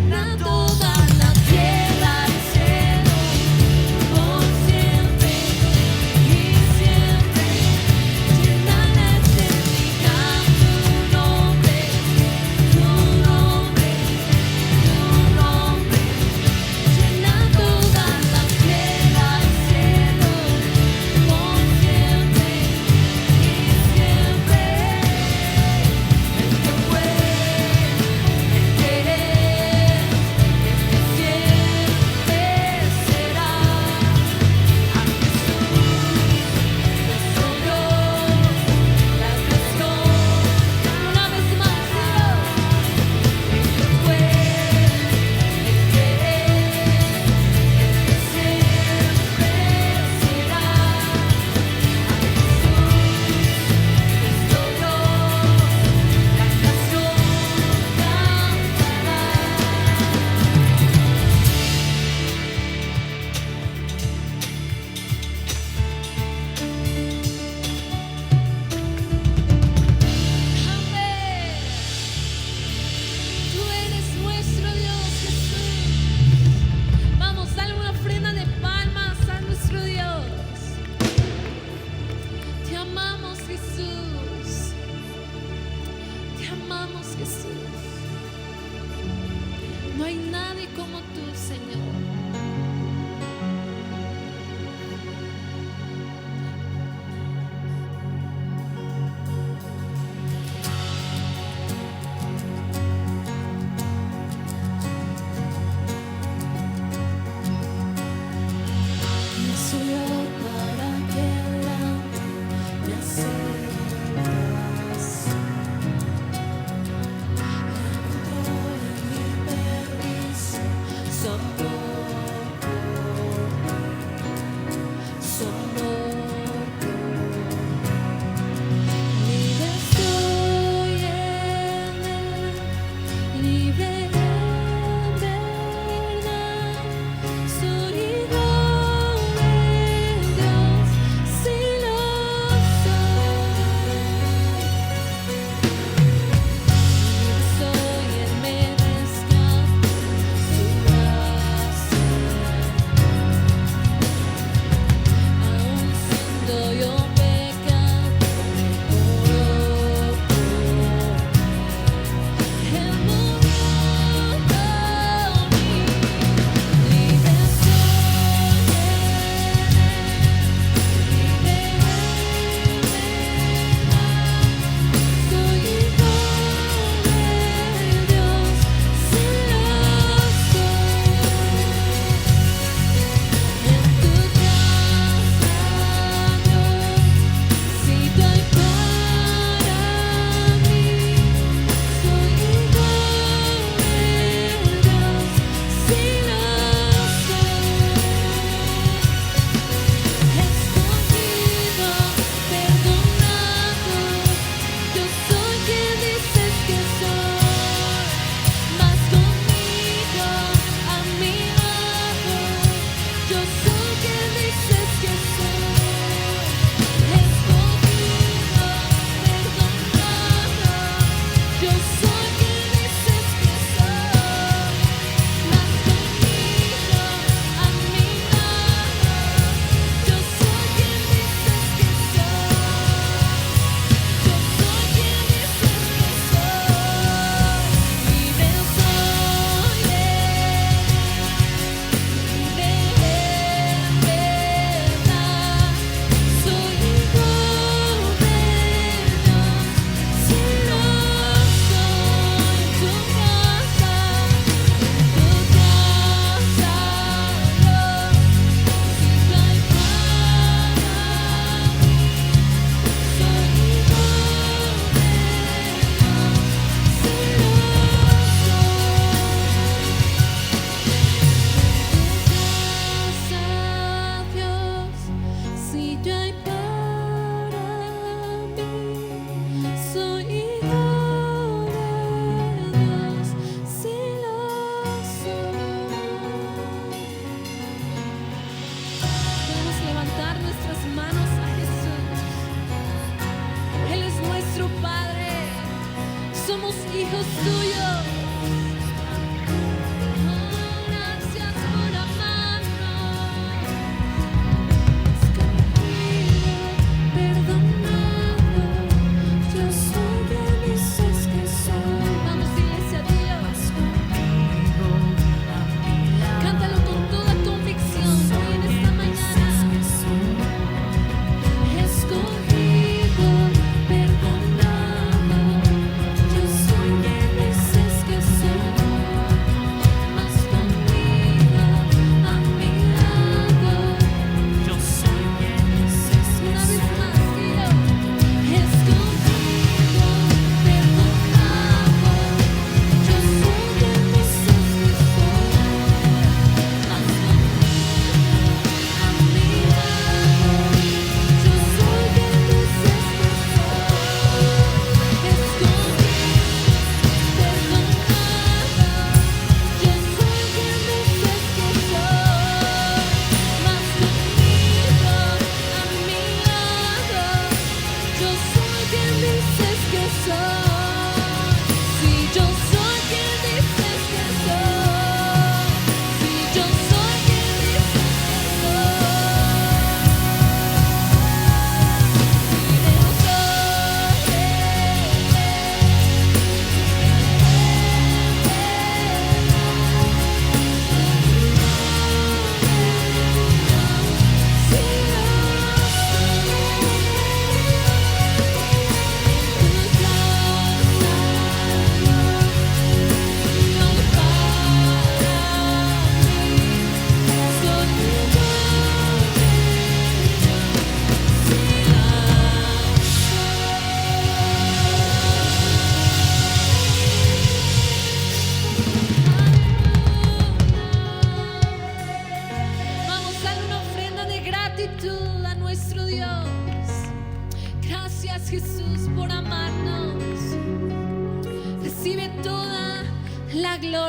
llena toda la tierra y cielo, por siempre y siempre. Llena la eternidad tu nombre, tu nombre, tu nombre. Llena toda la tierra y cielo, por siempre y siempre. El que fue, el que es, el que siempre será. A Jesús, nuestro Dios, la creación. Una vez más, el que fue, el que es, el que siempre será. A Jesús, nuestro Dios, la creación cantará. Amén. Tú eres nuestro Dios, Jesús. Vamos, dale una ofrenda de palmas a nuestro Dios. Te amamos, Jesús. Te amamos, Jesús. No hay nadie como tú, Señor. ¿Quién soy yo para que me aceptas? Encuentro en mi perdición santo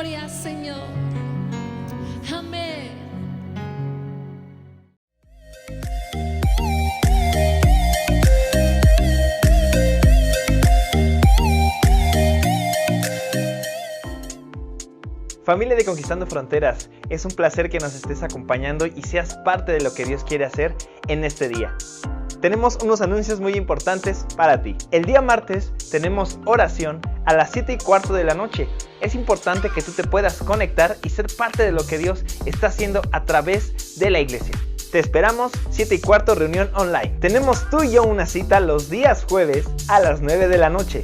gloria, Señor. Amén. Familia de Conquistando Fronteras, es un placer que nos estés acompañando y seas parte de lo que Dios quiere hacer en este día. Tenemos unos anuncios muy importantes para ti. El día martes tenemos oración a las 7:15 de la noche. Es importante que tú te puedas conectar y ser parte de lo que Dios está haciendo a través de la iglesia. Te esperamos 7:15 reunión online. Tenemos tú y yo una cita los días jueves a las 9 de la noche.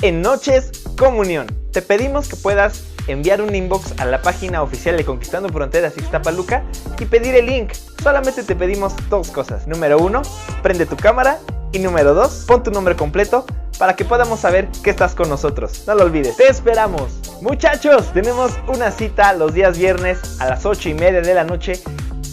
En Noches Comunión. Te pedimos que puedas enviar un inbox a la página oficial de Conquistando Fronteras Ixtapaluca y pedir el link. Solamente te pedimos dos cosas. Número 1, prende tu cámara. Y número 2, pon tu nombre completo para que podamos saber que estás con nosotros. No lo olvides, te esperamos. Muchachos, tenemos una cita los días viernes a las 8:30 de la noche.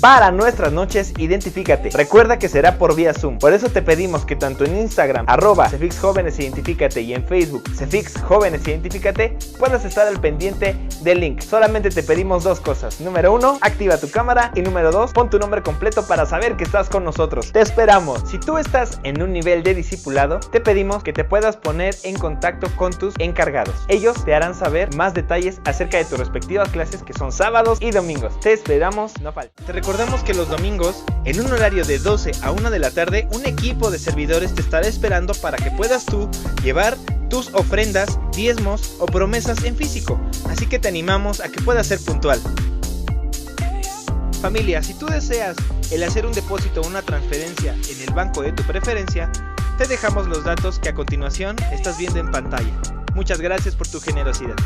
Para nuestras noches, identifícate. Recuerda que será por vía Zoom. Por eso te pedimos que tanto en Instagram, @CefixJovenesIdentifícate y en Facebook, CefixJovenesIdentifícate, puedas estar al pendiente del link. Solamente te pedimos dos cosas. Número 1, activa tu cámara. Y número 2, pon tu nombre completo para saber que estás con nosotros. Te esperamos. Si tú estás en un nivel de discipulado, te pedimos que te puedas poner en contacto con tus encargados. Ellos te harán saber más detalles acerca de tus respectivas clases, que son sábados y domingos. Te esperamos, no falta. Recordamos que los domingos, en un horario de 12 a 1 de la tarde, un equipo de servidores te estará esperando para que puedas tú llevar tus ofrendas, diezmos o promesas en físico. Así que te animamos a que puedas ser puntual. Familia, si tú deseas el hacer un depósito o una transferencia en el banco de tu preferencia, te dejamos los datos que a continuación estás viendo en pantalla. Muchas gracias por tu generosidad.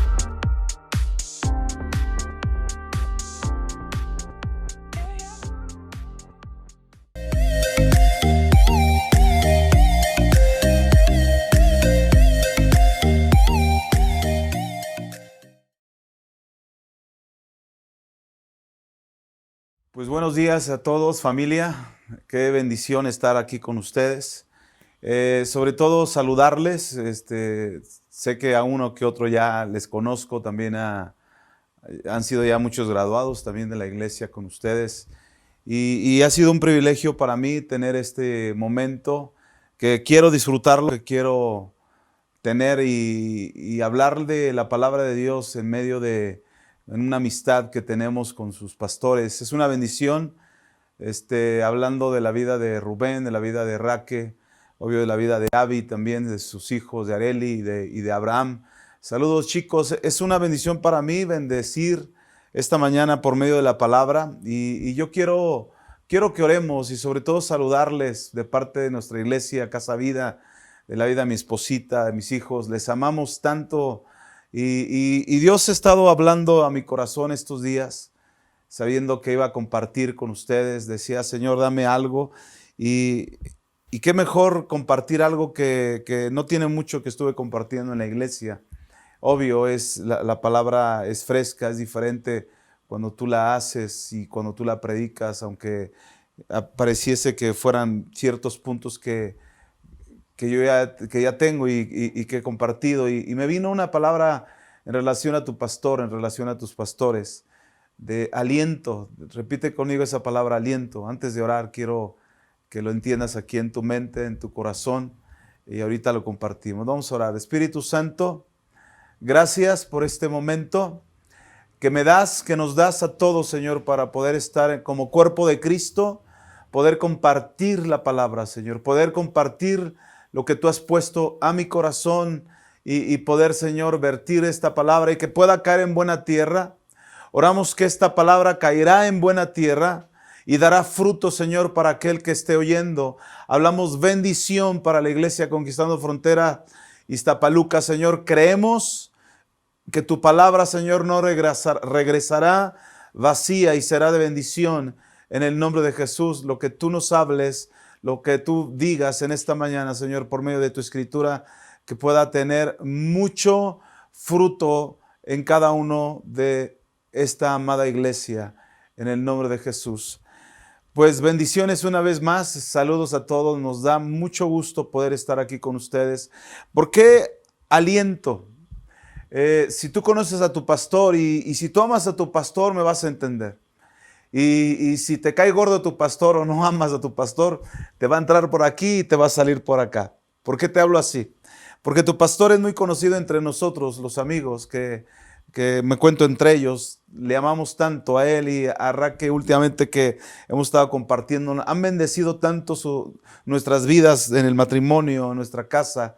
Pues buenos días a todos, familia. Qué bendición estar aquí con ustedes. Sobre todo saludarles. Sé que a uno que otro ya les conozco, también han sido ya muchos graduados también de la iglesia con ustedes. Y ha sido un privilegio para mí tener este momento, que quiero disfrutarlo, que quiero tener y hablar de la palabra de Dios en medio de una amistad que tenemos con sus pastores. Es una bendición, hablando de la vida de Rubén, de la vida de Raque, obvio de la vida de Abby también, de sus hijos, de Areli y de Abraham. Saludos, chicos. Es una bendición para mí bendecir esta mañana por medio de la palabra, y yo quiero que oremos y sobre todo saludarles de parte de nuestra iglesia, Casa Vida, de la vida de mi esposita, de mis hijos. Les amamos tanto. Y Dios ha estado hablando a mi corazón estos días, sabiendo que iba a compartir con ustedes. Decía, Señor, dame algo. Y qué mejor compartir algo que no tiene mucho que estuve compartiendo en la iglesia. Obvio, la palabra es fresca, es diferente cuando tú la haces y cuando tú la predicas, aunque pareciese que fueran ciertos puntos que yo ya tengo y que he compartido. Y me vino una palabra en relación a tu pastor, en relación a tus pastores, de aliento. Repite conmigo esa palabra, aliento. Antes de orar, quiero que lo entiendas aquí en tu mente, en tu corazón, y ahorita lo compartimos. Vamos a orar. Espíritu Santo, gracias por este momento que nos das a todos, Señor, para poder estar como cuerpo de Cristo, poder compartir la palabra, Señor, poder compartir lo que tú has puesto a mi corazón y poder, Señor, vertir esta palabra y que pueda caer en buena tierra. Oramos que esta palabra caerá en buena tierra y dará fruto, Señor, para aquel que esté oyendo. Hablamos bendición para la iglesia Conquistando Frontera Ixtapaluca, Señor. Creemos que tu palabra, Señor, no regresará vacía y será de bendición. En el nombre de Jesús, lo que tú nos hables, lo que tú digas en esta mañana, Señor, por medio de tu escritura, que pueda tener mucho fruto en cada uno de esta amada iglesia, en el nombre de Jesús. Pues bendiciones una vez más, saludos a todos, nos da mucho gusto poder estar aquí con ustedes. ¿Por qué aliento? Si tú conoces a tu pastor y si tú amas a tu pastor, me vas a entender. Y si te cae gordo tu pastor o no amas a tu pastor, te va a entrar por aquí y te va a salir por acá. ¿Por qué te hablo así? Porque tu pastor es muy conocido entre nosotros, los amigos, que me cuento entre ellos. Le amamos tanto a él y a Raque últimamente, que hemos estado compartiendo. Han bendecido tanto nuestras vidas en el matrimonio, en nuestra casa.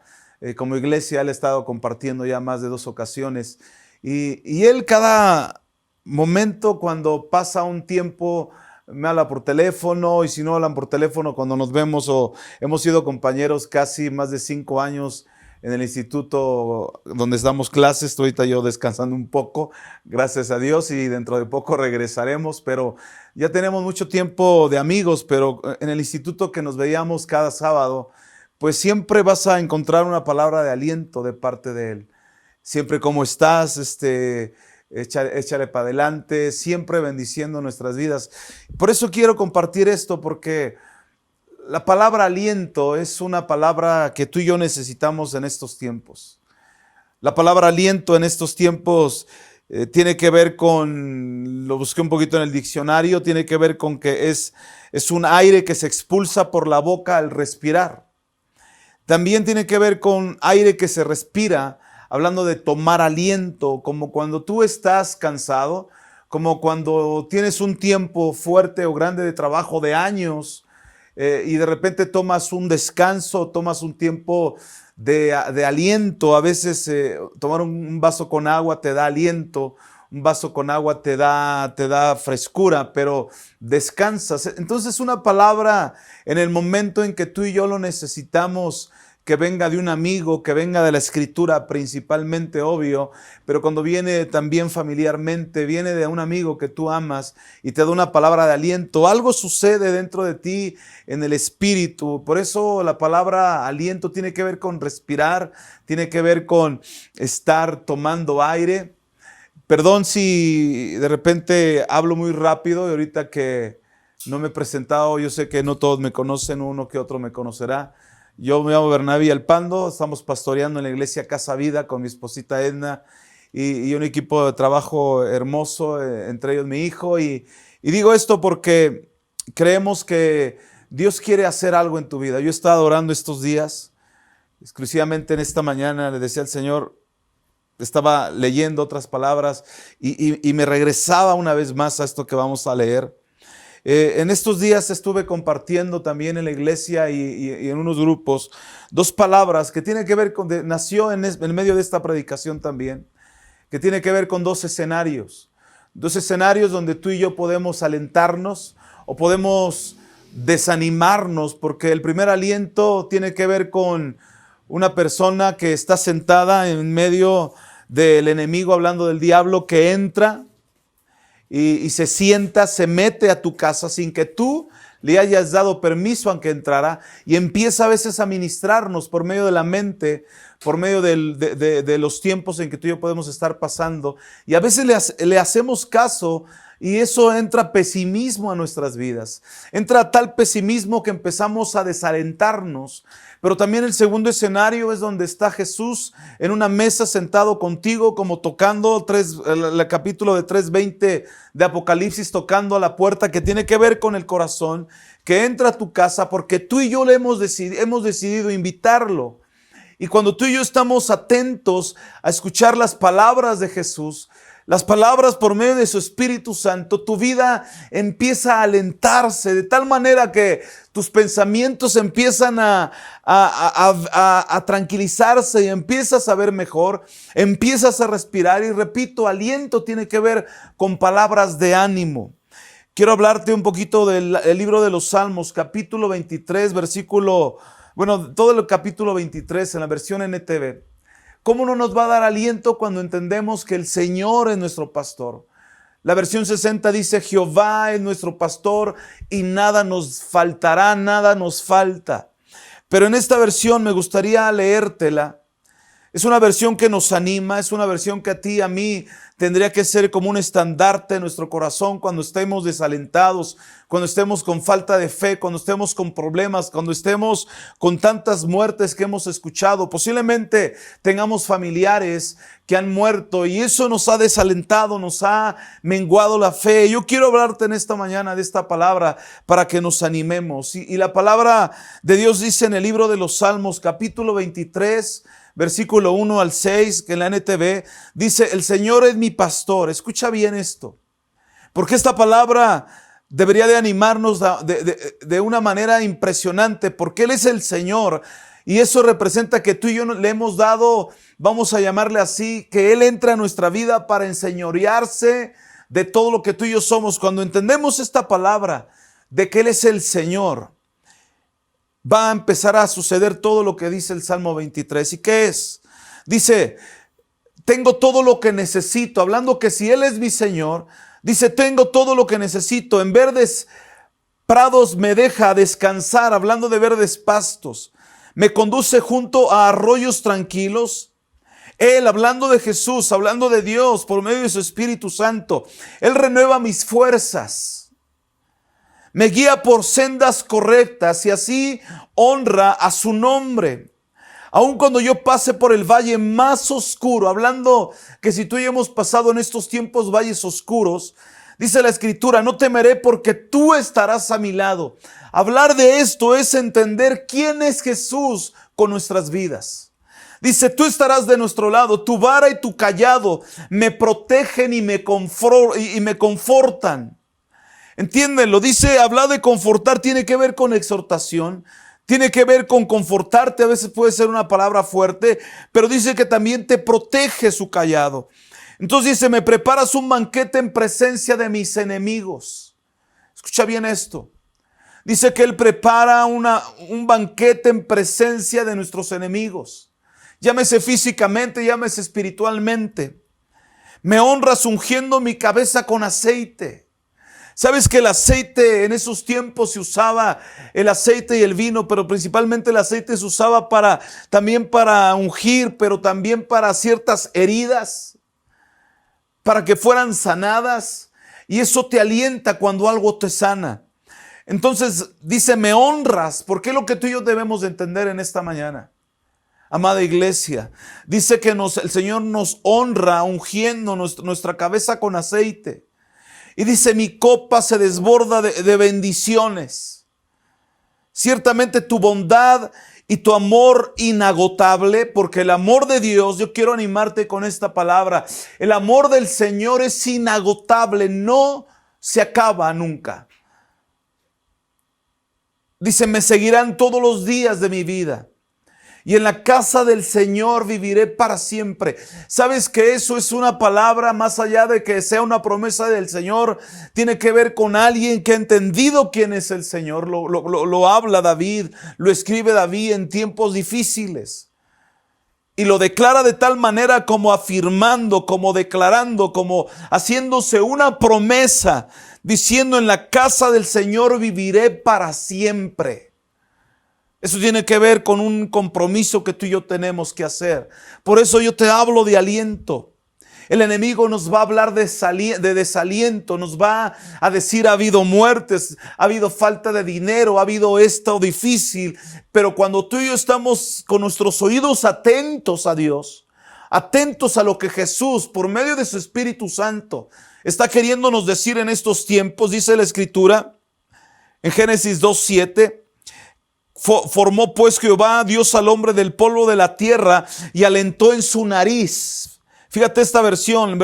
Como iglesia, él ha estado compartiendo ya más de 2 ocasiones. Y él cada momento, cuando pasa un tiempo, me habla por teléfono, y si no hablan por teléfono, cuando nos vemos, o hemos sido compañeros casi más de 5 años en el instituto donde damos clases. Estoy ahorita yo descansando un poco, gracias a Dios, y dentro de poco regresaremos, pero ya tenemos mucho tiempo de amigos. Pero en el instituto que nos veíamos cada sábado, pues siempre vas a encontrar una palabra de aliento de parte de él. Siempre, ¿cómo estás? Échale para adelante, siempre bendiciendo nuestras vidas. Por eso quiero compartir esto, porque la palabra aliento es una palabra que tú y yo necesitamos en estos tiempos. La palabra aliento en estos tiempos tiene que ver con, lo busqué un poquito en el diccionario, tiene que ver con que es un aire que se expulsa por la boca al respirar. También tiene que ver con aire que se respira, hablando de tomar aliento, como cuando tú estás cansado, como cuando tienes un tiempo fuerte o grande de trabajo de años, y de repente tomas un descanso, tomas un tiempo de aliento. A veces tomar un vaso con agua te da aliento, un vaso con agua te da frescura, pero descansas. Entonces, una palabra en el momento en que tú y yo lo necesitamos, que venga de un amigo, que venga de la Escritura principalmente, obvio, pero cuando viene también familiarmente, viene de un amigo que tú amas y te da una palabra de aliento, algo sucede dentro de ti en el espíritu. Por eso la palabra aliento tiene que ver con respirar, tiene que ver con estar tomando aire. Perdón si de repente hablo muy rápido, y ahorita que no me he presentado, yo sé que no todos me conocen, uno que otro me conocerá. Yo me llamo Bernabé Alpando, estamos pastoreando en la iglesia Casa Vida con mi esposita Edna y un equipo de trabajo hermoso, entre ellos mi hijo. Y digo esto porque creemos que Dios quiere hacer algo en tu vida. Yo he estado orando estos días, exclusivamente en esta mañana le decía al Señor, estaba leyendo otras palabras y me regresaba una vez más a esto que vamos a leer. En estos días estuve compartiendo también en la iglesia y en unos grupos 2 palabras que tienen que ver con, nació en medio de esta predicación también, que tiene que ver con 2 escenarios. 2 escenarios donde tú y yo podemos alentarnos o podemos desanimarnos, porque el primer aliento tiene que ver con una persona que está sentada en medio del enemigo, hablando del diablo, que entra y se sienta, se mete a tu casa sin que tú le hayas dado permiso a que entrara, y empieza a veces a ministrarnos por medio de la mente, por medio de los tiempos en que tú y yo podemos estar pasando, y a veces le hacemos caso, y eso entra pesimismo a nuestras vidas. Entra tal pesimismo que empezamos a desalentarnos. Pero también el segundo escenario es donde está Jesús en una mesa sentado contigo, como tocando el capítulo de 3:20 de Apocalipsis, tocando a la puerta, que tiene que ver con el corazón, que entra a tu casa porque tú y yo hemos decidido invitarlo. Y cuando tú y yo estamos atentos a escuchar las palabras de Jesús, las palabras por medio de su Espíritu Santo, tu vida empieza a alentarse de tal manera que tus pensamientos empiezan a tranquilizarse y empiezas a ver mejor, empiezas a respirar. Y repito, aliento tiene que ver con palabras de ánimo. Quiero hablarte un poquito del libro de los Salmos, capítulo 23, todo el capítulo 23 en la versión NTV. ¿Cómo no nos va a dar aliento cuando entendemos que el Señor es nuestro pastor? La versión 60 dice: Jehová es nuestro pastor y nada nos faltará, nada nos falta. Pero en esta versión me gustaría leértela, Es una versión que nos anima, es una versión que a ti y a mí tendría que ser como un estandarte en nuestro corazón cuando estemos desalentados, cuando estemos con falta de fe, cuando estemos con problemas, cuando estemos con tantas muertes que hemos escuchado. Posiblemente tengamos familiares que han muerto y eso nos ha desalentado, nos ha menguado la fe. Yo quiero hablarte en esta mañana de esta palabra para que nos animemos. Y la palabra de Dios dice en el libro de los Salmos, capítulo 23, versículo 1 al 6, que en la NTV dice: el Señor es mi pastor. Escucha bien esto, porque esta palabra debería de animarnos de una manera impresionante, porque Él es el Señor. Y eso representa que tú y yo le hemos dado, vamos a llamarle así, que Él entra a nuestra vida para enseñorearse de todo lo que tú y yo somos. Cuando entendemos esta palabra de que Él es el Señor, va a empezar a suceder todo lo que dice el Salmo 23. ¿Y qué es? Dice: tengo todo lo que necesito. Hablando que si Él es mi Señor, dice: tengo todo lo que necesito. En verdes prados me deja descansar. Hablando de verdes pastos, me conduce junto a arroyos tranquilos. Él, hablando de Jesús, hablando de Dios por medio de su Espíritu Santo, Él renueva mis fuerzas. Me guía por sendas correctas y así honra a su nombre. Aun cuando yo pase por el valle más oscuro, hablando que si tú y yo hemos pasado en estos tiempos valles oscuros, dice la Escritura: no temeré porque tú estarás a mi lado. Hablar de esto es entender quién es Jesús con nuestras vidas. Dice: tú estarás de nuestro lado, tu vara y tu cayado me protegen y me confortan. Entiéndelo, dice, hablar de confortar tiene que ver con exhortación, tiene que ver con confortarte. A veces puede ser una palabra fuerte, pero dice que también te protege su cayado. Entonces dice: me preparas un banquete en presencia de mis enemigos. Escucha bien esto. Dice que Él prepara un banquete en presencia de nuestros enemigos. Llámese físicamente, llámese espiritualmente. Me honras ungiendo mi cabeza con aceite. Sabes que el aceite en esos tiempos se usaba, el aceite y el vino, pero principalmente el aceite se usaba también para ungir, pero también para ciertas heridas, para que fueran sanadas, y eso te alienta cuando algo te sana. Entonces dice: me honras, porque es lo que tú y yo debemos de entender en esta mañana, amada iglesia. Dice que el Señor nos honra ungiendo nuestra cabeza con aceite. Y dice: mi copa se desborda de bendiciones. Ciertamente tu bondad y tu amor inagotable, porque el amor de Dios, yo quiero animarte con esta palabra, el amor del Señor es inagotable, no se acaba nunca. Dice: me seguirán todos los días de mi vida, y en la casa del Señor viviré para siempre. ¿Sabes que eso es una palabra, más allá de que sea una promesa del Señor? Tiene que ver con alguien que ha entendido quién es el Señor. Lo habla David, lo escribe David en tiempos difíciles. Y lo declara de tal manera como afirmando, como declarando, como haciéndose una promesa, diciendo: en la casa del Señor viviré para siempre. Eso tiene que ver con un compromiso que tú y yo tenemos que hacer. Por eso yo te hablo de aliento. El enemigo nos va a hablar de desaliento, nos va a decir: ha habido muertes, ha habido falta de dinero, ha habido esto difícil. Pero cuando tú y yo estamos con nuestros oídos atentos a Dios, atentos a lo que Jesús, por medio de su Espíritu Santo, está queriéndonos decir en estos tiempos, dice la Escritura en Génesis 2:7, formó pues Jehová Dios al hombre del polvo de la tierra y alentó en su nariz. Fíjate esta versión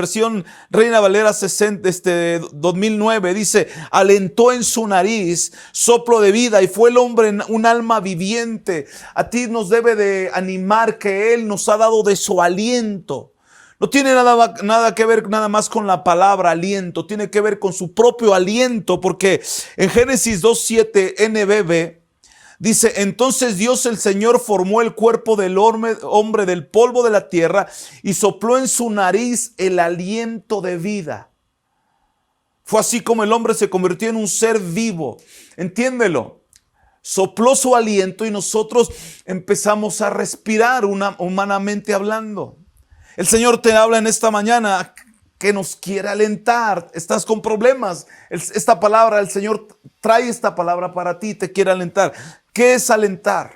Reina Valera 2009, dice: alentó en su nariz soplo de vida y fue el hombre un alma viviente. A ti nos debe de animar que Él nos ha dado de su aliento. No tiene nada que ver nada más con la palabra aliento, tiene que ver con su propio aliento, porque en Génesis 2:7 NBB dice: entonces Dios el Señor formó el cuerpo del hombre del polvo de la tierra y sopló en su nariz el aliento de vida. Fue así como el hombre se convirtió en un ser vivo. Entiéndelo. sopló su aliento y nosotros empezamos a respirar humanamente hablando. El Señor te habla en esta mañana que nos quiere alentar. Estás con problemas. Esta palabra, el Señor trae esta palabra para ti, te quiere alentar. ¿Qué es alentar?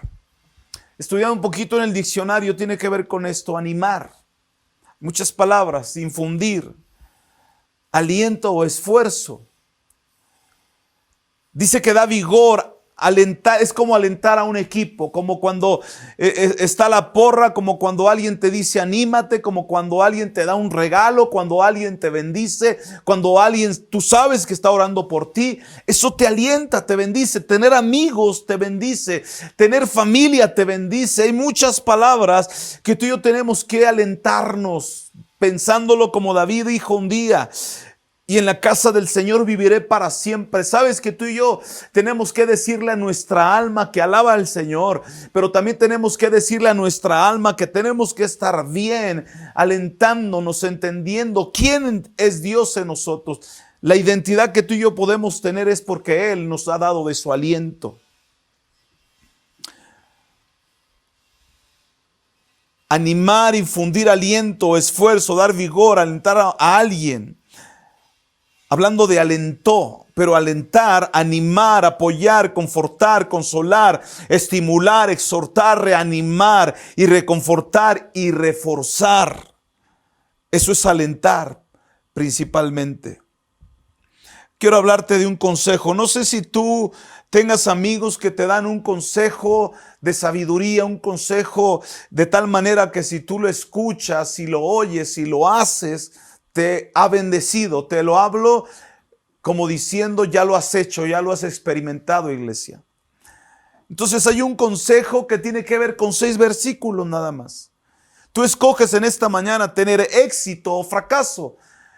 Estudiando un poquito en el diccionario, tiene que ver con esto, animar. Muchas palabras, infundir, aliento o esfuerzo. Dice que da vigor. Alentar es como alentar a un equipo, como cuando está la porra, como cuando alguien te dice anímate, como cuando alguien te da un regalo, cuando alguien te bendice, cuando alguien tú sabes que está orando por ti. Eso te alienta, te bendice. Tener amigos te bendice, tener familia te bendice. Hay muchas palabras que tú y yo tenemos que alentarnos, pensándolo como David dijo un día: y en la casa del Señor viviré para siempre. Sabes que tú y yo tenemos que decirle a nuestra alma que alaba al Señor, pero también tenemos que decirle a nuestra alma que tenemos que estar bien, alentándonos, entendiendo quién es Dios en nosotros. La identidad que tú y yo podemos tener es porque Él nos ha dado de su aliento. Animar, infundir aliento, esfuerzo, dar vigor, alentar a alguien. Hablando de alentó, pero alentar, animar, apoyar, confortar, consolar, estimular, exhortar, reanimar y reconfortar y reforzar. Eso es alentar principalmente. Quiero hablarte de un consejo. No sé si tú tengas amigos que te dan un consejo de sabiduría, un consejo de tal manera que si tú lo escuchas, si lo oyes, si lo haces, te ha bendecido. Te lo hablo como diciendo, ya lo has hecho, ya lo has experimentado, iglesia. Entonces hay un consejo que tiene que ver con 6 versículos nada más. Tú escoges en esta mañana tener éxito o fracaso.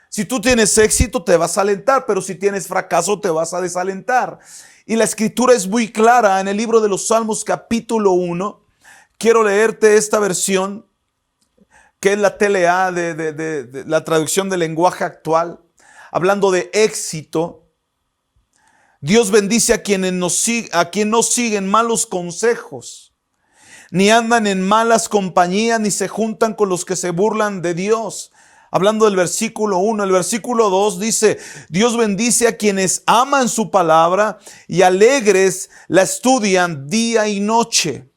Si tú tienes éxito te vas a alentar, pero si tienes fracaso te vas a desalentar. Y la escritura es muy clara en el libro de los Salmos capítulo 1. Quiero leerte esta versión, que es la TLA de la traducción del lenguaje actual, hablando de éxito. Dios bendice a quien no siguen malos consejos, ni andan en malas compañías, ni se juntan con los que se burlan de Dios. Hablando del versículo 1, el versículo 2 dice: Dios bendice a quienes aman su palabra y alegres la estudian día y noche.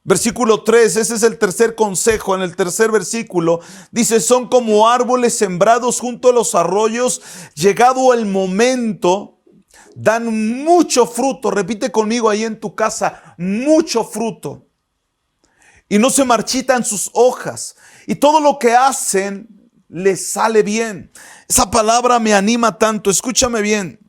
Versículo 3, ese es el tercer consejo. En el tercer versículo dice: son como árboles sembrados junto a los arroyos, llegado el momento, dan mucho fruto. Repite conmigo ahí en tu casa: mucho fruto. Y no se marchitan sus hojas, y todo lo que hacen les sale bien. Esa palabra me anima tanto, escúchame bien.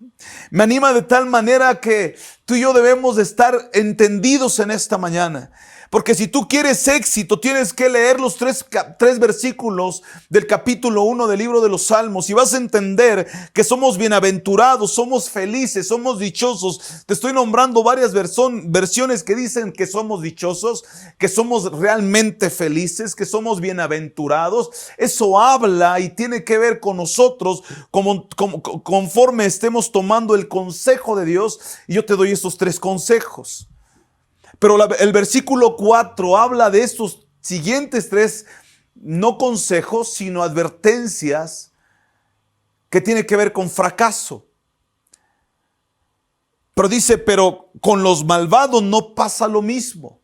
Me anima de tal manera que tú y yo debemos de estar entendidos en esta mañana. Porque si tú quieres éxito, tienes que leer los tres versículos del capítulo 1 del libro de los Salmos y vas a entender que somos bienaventurados, somos felices, somos dichosos. Te estoy nombrando varias versiones que dicen que somos dichosos, que somos realmente felices, que somos bienaventurados. Eso habla y tiene que ver con nosotros conforme estemos tomando el consejo de Dios. Y yo te doy estos 3 consejos. Pero el versículo 4 habla de estos siguientes 3, no consejos, sino advertencias que tienen que ver con fracaso. Pero dice: pero con los malvados no pasa lo mismo.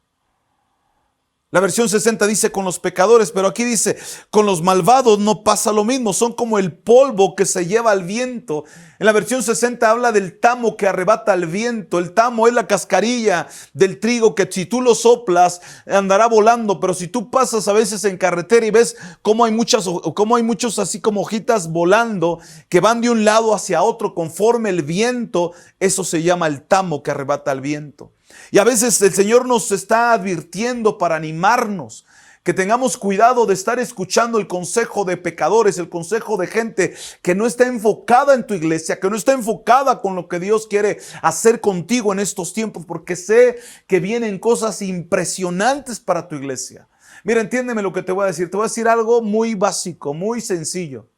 La versión 60 dice con los pecadores, pero aquí dice con los malvados no pasa lo mismo. Son como el polvo que se lleva al viento. En la versión 60 habla del tamo que arrebata el viento. El tamo es la cascarilla del trigo que si tú lo soplas andará volando, pero si tú pasas a veces en carretera y ves cómo hay muchos así como hojitas volando que van de un lado hacia otro conforme el viento, eso se llama el tamo que arrebata el viento. Y a veces el Señor nos está advirtiendo para animarnos, que tengamos cuidado de estar escuchando el consejo de pecadores, el consejo de gente que no está enfocada en tu iglesia, que no está enfocada con lo que Dios quiere hacer contigo en estos tiempos, porque sé que vienen cosas impresionantes para tu iglesia. Mira, entiéndeme lo que te voy a decir. Te voy a decir algo muy básico, muy sencillo.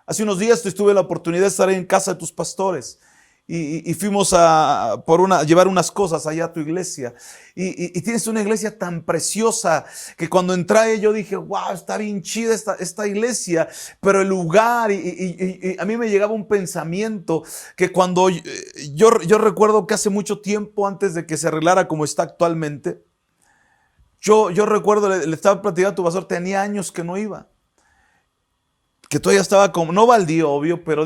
Hace unos días tuve la oportunidad de estar en casa de tus pastores. y fuimos a llevar unas cosas allá a tu iglesia. Y tienes una iglesia tan preciosa que cuando entré yo dije, wow, está bien chida esta iglesia, pero el lugar, y a mí me llegaba un pensamiento que cuando yo recuerdo que hace mucho tiempo, antes de que se arreglara como está actualmente, yo recuerdo, le estaba platicando a tu pastor, tenía años que no iba. Que todavía estaba como, no baldío, obvio, pero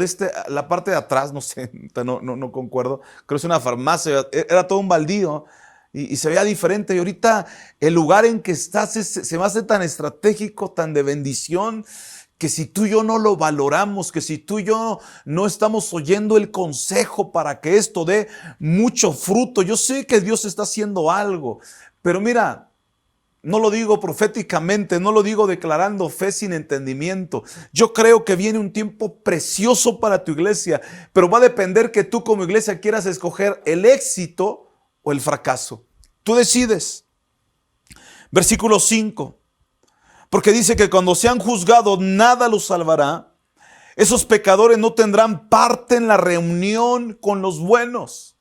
la parte de atrás, no sé, no concuerdo, creo que es una farmacia, era todo un baldío y se veía diferente. Y ahorita el lugar en que estás se me hace tan estratégico, tan de bendición, que si tú y yo no lo valoramos, que si tú y yo no estamos oyendo el consejo para que esto dé mucho fruto, yo sé que Dios está haciendo algo, pero mira, no lo digo proféticamente, no lo digo declarando fe sin entendimiento. Yo creo que viene un tiempo precioso para tu iglesia, pero va a depender que tú como iglesia quieras escoger el éxito o el fracaso. Tú decides. Versículo 5. Porque dice que cuando sean juzgados nada los salvará. Esos pecadores no tendrán parte en la reunión con los buenos.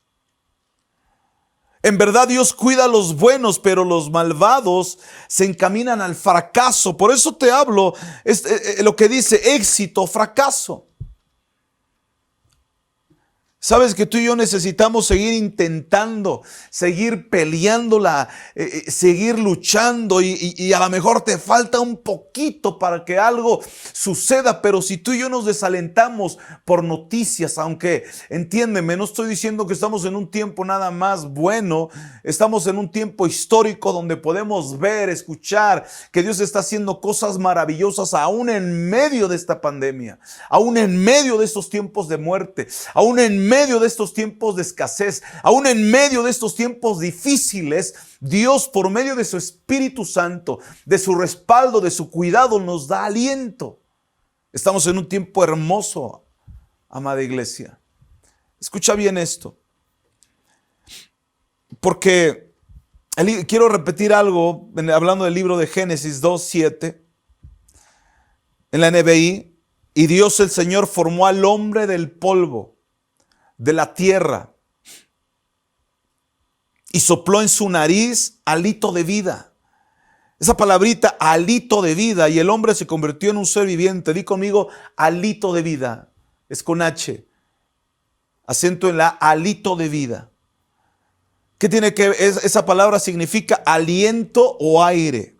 En verdad Dios cuida a los buenos, pero los malvados se encaminan al fracaso. Por eso te hablo lo que dice éxito, fracaso. Sabes que tú y yo necesitamos seguir intentando, seguir peleándola, seguir luchando y a lo mejor te falta un poquito para que algo suceda, pero si tú y yo nos desalentamos por noticias, aunque entiéndeme, no estoy diciendo que estamos en un tiempo nada más bueno, estamos en un tiempo histórico donde podemos ver, escuchar que Dios está haciendo cosas maravillosas aún en medio de esta pandemia, aún en medio de estos tiempos de muerte, aún en medio de estos tiempos de escasez, aún en medio de estos tiempos difíciles, Dios por medio de su Espíritu Santo, de su respaldo, de su cuidado, nos da aliento. Estamos en un tiempo hermoso, amada iglesia. Escucha bien esto, porque quiero repetir algo, hablando del libro de Génesis 2:7, en la NBI, y Dios el Señor formó al hombre del polvo de la tierra y sopló en su nariz hálito de vida. Esa palabrita, hálito de vida, y el hombre se convirtió en un ser viviente. Di conmigo, hálito de vida. Es con H. Acento en la, hálito de vida. ¿Qué tiene que ver? Esa palabra significa aliento o aire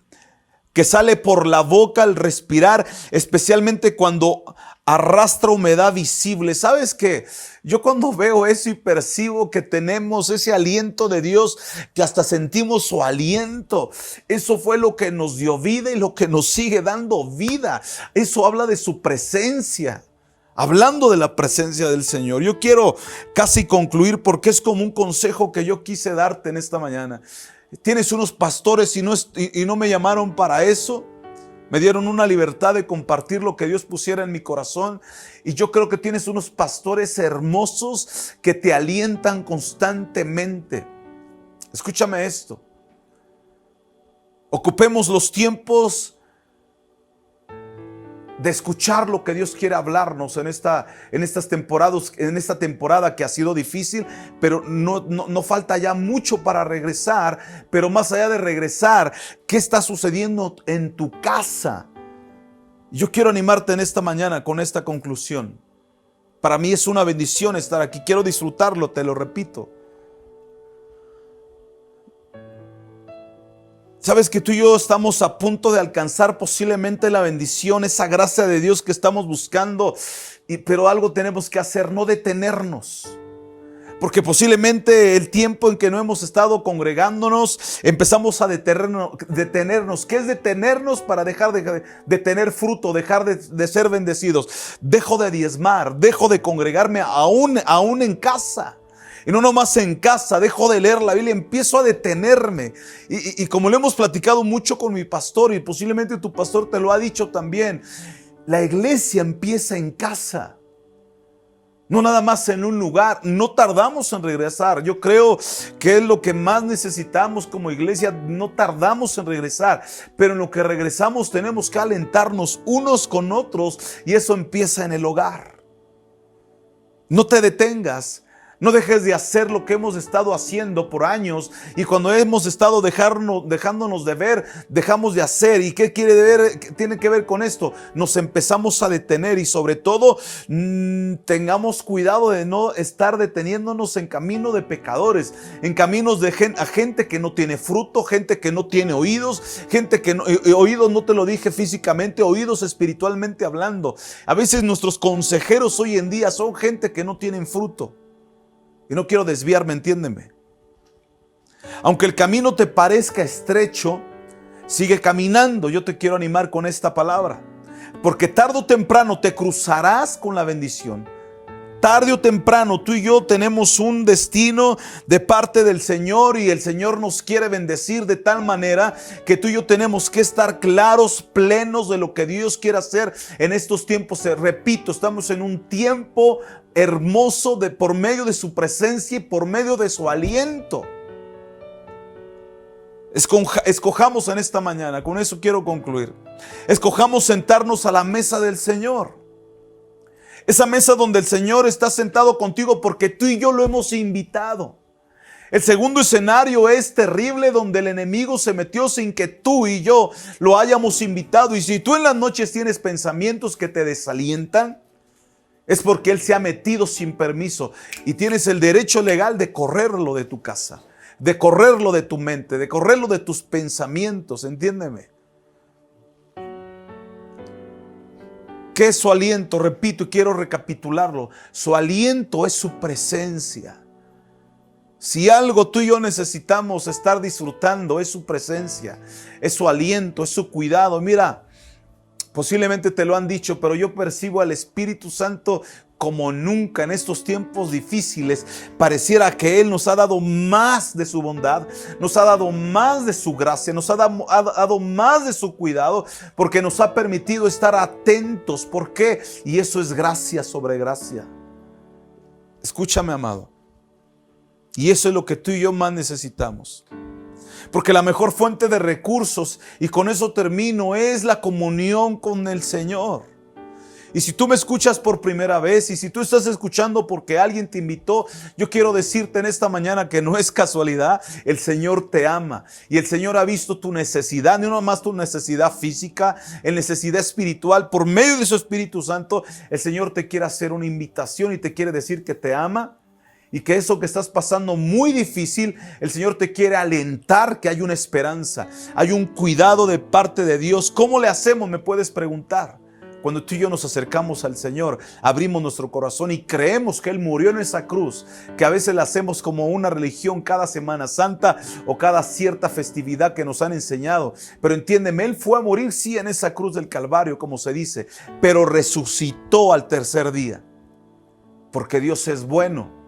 que sale por la boca al respirar, especialmente cuando arrastra humedad visible. ¿Sabes qué? Yo cuando veo eso y percibo que tenemos ese aliento de Dios, que hasta sentimos su aliento, eso fue lo que nos dio vida y lo que nos sigue dando vida. Eso habla de su presencia. Hablando de la presencia del Señor, yo quiero casi concluir porque es como un consejo que yo quise darte en esta mañana. Tienes unos pastores y no me llamaron para eso. Me dieron una libertad de compartir lo que Dios pusiera en mi corazón. Y yo creo que tienes unos pastores hermosos que te alientan constantemente. Escúchame esto. Ocupemos los tiempos de escuchar lo que Dios quiere hablarnos en esta temporada que ha sido difícil, pero no falta ya mucho para regresar. Pero más allá de regresar, ¿qué está sucediendo en tu casa? Yo quiero animarte en esta mañana con esta conclusión. Para mí es una bendición estar aquí, quiero disfrutarlo, te lo repito. Sabes que tú y yo estamos a punto de alcanzar posiblemente la bendición, esa gracia de Dios que estamos buscando, pero algo tenemos que hacer, no detenernos. Porque posiblemente el tiempo en que no hemos estado congregándonos, empezamos a detenernos. ¿Qué es detenernos? Para dejar de tener fruto, dejar de ser bendecidos. Dejo de diezmar, dejo de congregarme aún en casa. Y no nomás en casa, dejo de leer la Biblia, empiezo a detenerme. Y como lo hemos platicado mucho con mi pastor, y posiblemente tu pastor te lo ha dicho también, la iglesia empieza en casa. No nada más en un lugar, no tardamos en regresar. Yo creo que es lo que más necesitamos como iglesia, no tardamos en regresar. Pero en lo que regresamos tenemos que alentarnos unos con otros y eso empieza en el hogar. No te detengas. No dejes de hacer lo que hemos estado haciendo por años, y cuando hemos estado dejándonos de ver, dejamos de hacer. ¿Y qué tiene que ver con esto? Nos empezamos a detener, y sobre todo tengamos cuidado de no estar deteniéndonos en camino de pecadores, en caminos de gente que no tiene fruto, gente que no tiene oídos, gente que no, oídos no te lo dije físicamente, oídos espiritualmente hablando. A veces nuestros consejeros hoy en día son gente que no tienen fruto. Y no quiero desviarme, entiéndeme. Aunque el camino te parezca estrecho, sigue caminando. Yo te quiero animar con esta palabra, porque tarde o temprano te cruzarás con la bendición. Tarde o temprano tú y yo tenemos un destino de parte del Señor, y el Señor nos quiere bendecir de tal manera que tú y yo tenemos que estar claros, plenos de lo que Dios quiere hacer en estos tiempos. Repito, estamos en un tiempo hermoso por medio de su presencia y por medio de su aliento. Escojamos en esta mañana, con eso quiero concluir. Escojamos sentarnos a la mesa del Señor. Esa mesa donde el Señor está sentado contigo porque tú y yo lo hemos invitado. El segundo escenario es terrible, donde el enemigo se metió sin que tú y yo lo hayamos invitado. Y si tú en las noches tienes pensamientos que te desalientan, es porque Él se ha metido sin permiso, y tienes el derecho legal de correrlo de tu casa, de correrlo de tu mente, de correrlo de tus pensamientos. Entiéndeme. ¿Qué es su aliento? Repito y quiero recapitularlo. Su aliento es su presencia. Si algo tú y yo necesitamos estar disfrutando, es su presencia, es su aliento, es su cuidado. Mira, posiblemente te lo han dicho, pero yo percibo al Espíritu Santo como nunca en estos tiempos difíciles. Pareciera que Él nos ha dado más de su bondad, nos ha dado más de su gracia, nos ha dado más de su cuidado, porque nos ha permitido estar atentos. ¿Por qué? Y eso es gracia sobre gracia. Escúchame, amado. Y eso es lo que tú y yo más necesitamos. Porque la mejor fuente de recursos, y con eso termino, es la comunión con el Señor. Y si tú me escuchas por primera vez, y si tú estás escuchando porque alguien te invitó, yo quiero decirte en esta mañana que no es casualidad. El Señor te ama, y el Señor ha visto tu necesidad, no más tu necesidad física, en necesidad espiritual. Por medio de su Espíritu Santo, el Señor te quiere hacer una invitación y te quiere decir que te ama. Y que eso que estás pasando muy difícil, el Señor te quiere alentar que hay una esperanza, hay un cuidado de parte de Dios. ¿Cómo le hacemos? Me puedes preguntar. Cuando tú y yo nos acercamos al Señor, abrimos nuestro corazón y creemos que Él murió en esa cruz, que a veces la hacemos como una religión cada Semana Santa o cada cierta festividad que nos han enseñado. Pero entiéndeme, Él fue a morir, sí, en esa cruz del Calvario, como se dice, pero resucitó al tercer día, porque Dios es bueno.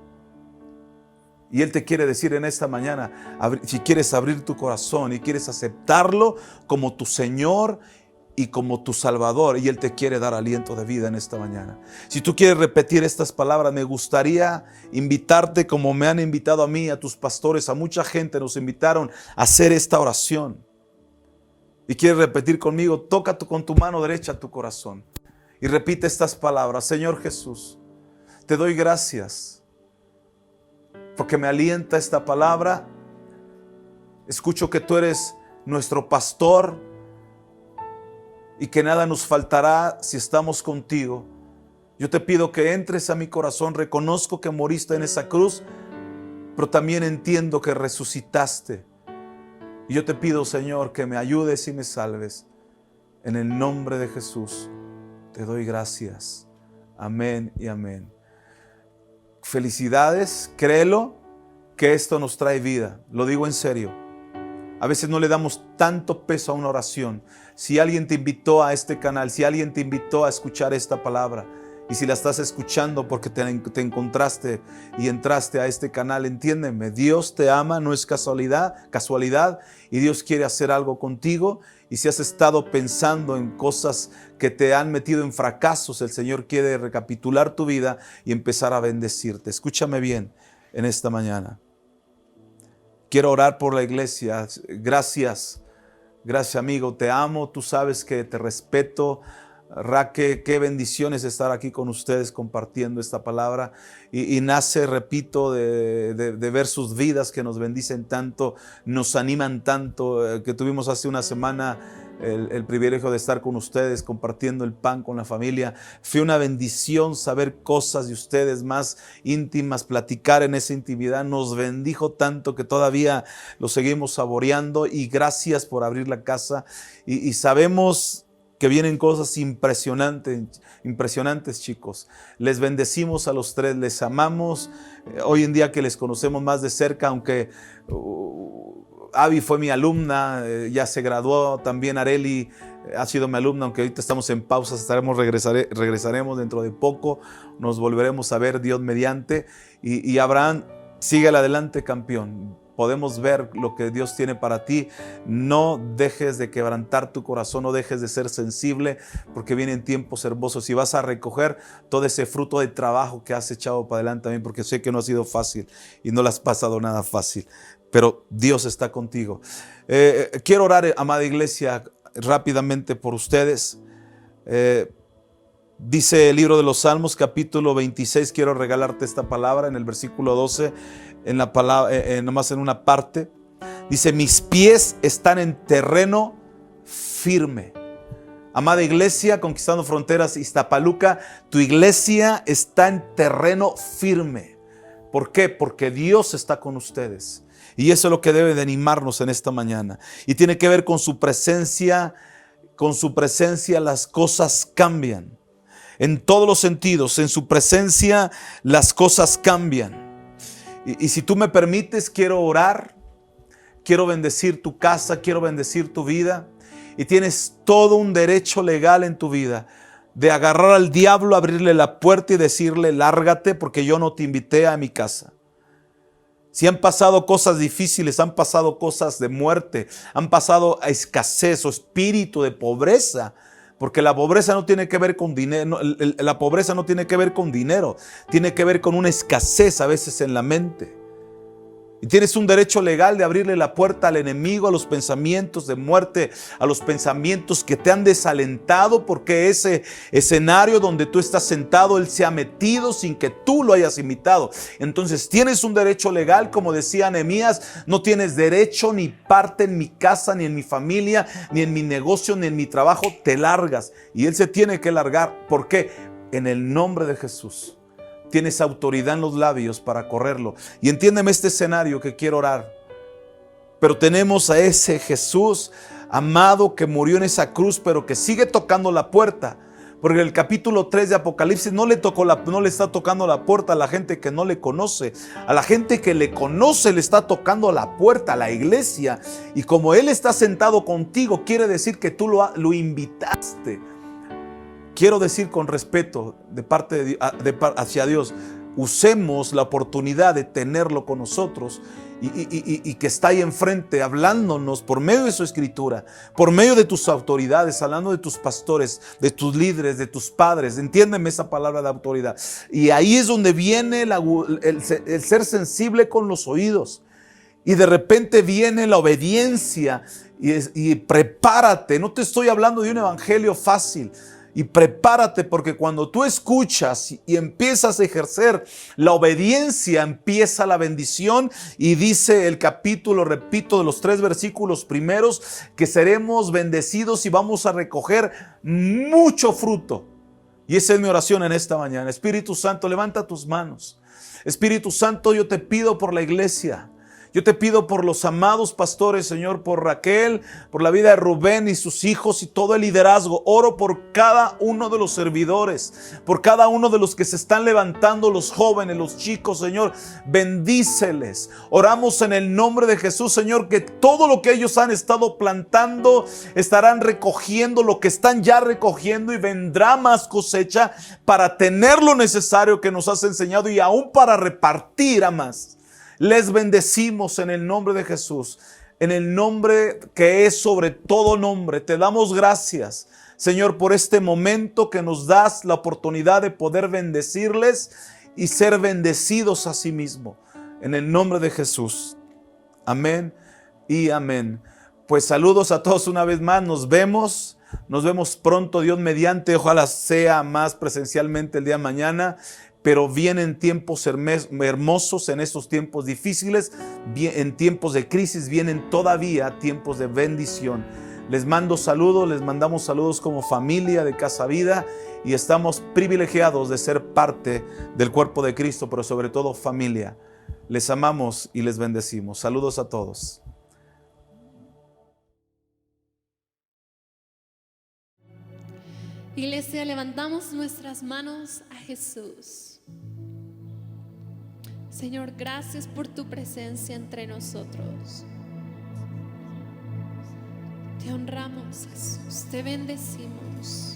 Y Él te quiere decir en esta mañana, si quieres abrir tu corazón y quieres aceptarlo como tu Señor y como tu Salvador, y Él te quiere dar aliento de vida en esta mañana. Si tú quieres repetir estas palabras, me gustaría invitarte, como me han invitado a mí, a tus pastores, a mucha gente nos invitaron a hacer esta oración. Y quieres repetir conmigo, toca con tu mano derecha tu corazón y repite estas palabras. Señor Jesús, te doy gracias porque me alienta esta palabra. Escucho que tú eres nuestro pastor y que nada nos faltará si estamos contigo. Yo te pido que entres a mi corazón. Reconozco que moriste en esa cruz, pero también entiendo que resucitaste. Y yo te pido, Señor, que me ayudes y me salves. En el nombre de Jesús te doy gracias. Amén y amén. Felicidades, créelo, que esto nos trae vida. Lo digo en serio. A veces no le damos tanto peso a una oración. Si alguien te invitó a este canal, si alguien te invitó a escuchar esta palabra, y si la estás escuchando porque te encontraste y entraste a este canal, entiéndeme, Dios te ama, no es casualidad, y Dios quiere hacer algo contigo. Y si has estado pensando en cosas que te han metido en fracasos, el Señor quiere recapitular tu vida y empezar a bendecirte. Escúchame bien en esta mañana. Quiero orar por la iglesia. Gracias amigo, te amo, tú sabes que te respeto. Raque, qué bendición es estar aquí con ustedes compartiendo esta palabra. Y nace, repito, de ver sus vidas que nos bendicen tanto, nos animan tanto, que tuvimos hace una semana el privilegio de estar con ustedes compartiendo el pan con la familia. Fue una bendición saber cosas de ustedes más íntimas, platicar en esa intimidad. Nos bendijo tanto que todavía lo seguimos saboreando, y gracias por abrir la casa. Y sabemos que vienen cosas impresionantes, chicos. Les bendecimos a los tres, les amamos. Hoy en día que les conocemos más de cerca, aunque Abby fue mi alumna, ya se graduó, también Areli ha sido mi alumna, aunque ahorita estamos en pausa, regresaremos dentro de poco, nos volveremos a ver, Dios mediante. Y Abraham, síguele adelante, campeón. Podemos ver lo que Dios tiene para ti. No dejes de quebrantar tu corazón, no dejes de ser sensible, porque vienen tiempos hermosos y vas a recoger todo ese fruto de trabajo que has echado para adelante también, porque sé que no ha sido fácil y no le has pasado nada fácil, pero Dios está contigo. Quiero orar, amada iglesia, rápidamente por ustedes. Dice el libro de los Salmos, capítulo 26, quiero regalarte esta palabra en el versículo 12, en la palabra, nomás en una parte. Dice: mis pies están en terreno firme. Amada iglesia, Conquistando Fronteras, Iztapaluca, tu iglesia está en terreno firme. ¿Por qué? Porque Dios está con ustedes. Y eso es lo que debe de animarnos en esta mañana. Y tiene que ver con su presencia. Con su presencia las cosas cambian. En todos los sentidos, en su presencia las cosas cambian. Y si tú me permites, quiero orar, quiero bendecir tu casa, quiero bendecir tu vida. Y tienes todo un derecho legal en tu vida de agarrar al diablo, abrirle la puerta y decirle: lárgate, porque yo no te invité a mi casa. Si han pasado cosas difíciles, han pasado cosas de muerte, han pasado a escasez o espíritu de pobreza, porque la pobreza no tiene que ver con dinero, la pobreza no tiene que ver con dinero, tiene que ver con una escasez a veces en la mente. Y tienes un derecho legal de abrirle la puerta al enemigo, a los pensamientos de muerte, a los pensamientos que te han desalentado, porque ese escenario donde tú estás sentado, Él se ha metido sin que tú lo hayas invitado. Entonces tienes un derecho legal, como decía Nehemías: no tienes derecho ni parte en mi casa, ni en mi familia, ni en mi negocio, ni en mi trabajo, te largas. Y Él se tiene que largar. ¿Por qué? En el nombre de Jesús. Tienes autoridad en los labios para correrlo. Y entiéndeme este escenario que quiero orar. Pero tenemos a ese Jesús amado que murió en esa cruz, pero que sigue tocando la puerta. Porque el capítulo 3 de Apocalipsis no le está tocando la puerta a la gente que no le conoce. A la gente que le conoce le está tocando la puerta, a la iglesia. Y como Él está sentado contigo, quiere decir que tú lo invitaste. Quiero decir con respeto de parte hacia Dios, usemos la oportunidad de tenerlo con nosotros y que está ahí enfrente hablándonos por medio de su escritura, por medio de tus autoridades, hablando de tus pastores, de tus líderes, de tus padres. Entiéndeme esa palabra de autoridad. Y ahí es donde viene el ser sensible con los oídos. Y de repente viene la obediencia y prepárate. No te estoy hablando de un evangelio fácil. Y prepárate, porque cuando tú escuchas y empiezas a ejercer la obediencia, empieza la bendición. Y dice el capítulo, repito, de los 3 versículos primeros, que seremos bendecidos y vamos a recoger mucho fruto. Y esa es mi oración en esta mañana. Espíritu Santo, levanta tus manos. Espíritu Santo, yo te pido por la iglesia. Yo te pido por los amados pastores, Señor, por Raquel, por la vida de Rubén y sus hijos y todo el liderazgo. Oro por cada uno de los servidores, por cada uno de los que se están levantando, los jóvenes, los chicos, Señor. Bendíceles. Oramos en el nombre de Jesús, Señor, que todo lo que ellos han estado plantando estarán recogiendo lo que están ya recogiendo, y vendrá más cosecha para tener lo necesario que nos has enseñado y aún para repartir a más. Les bendecimos en el nombre de Jesús, en el nombre que es sobre todo nombre. Te damos gracias, Señor, por este momento que nos das la oportunidad de poder bendecirles y ser bendecidos a sí mismo. En el nombre de Jesús. Amén y amén. Pues saludos a todos una vez más. Nos vemos Nos vemos pronto, Dios mediante. Ojalá sea más presencialmente el día de mañana. Pero vienen tiempos hermosos en estos tiempos difíciles. En tiempos de crisis vienen todavía tiempos de bendición. Les mando saludos, les mandamos saludos como familia de Casa Vida. Y estamos privilegiados de ser parte del cuerpo de Cristo, pero sobre todo familia. Les amamos y les bendecimos. Saludos a todos. Iglesia, levantamos nuestras manos a Jesús. Señor, gracias por tu presencia entre nosotros. Te honramos, Jesús, te bendecimos.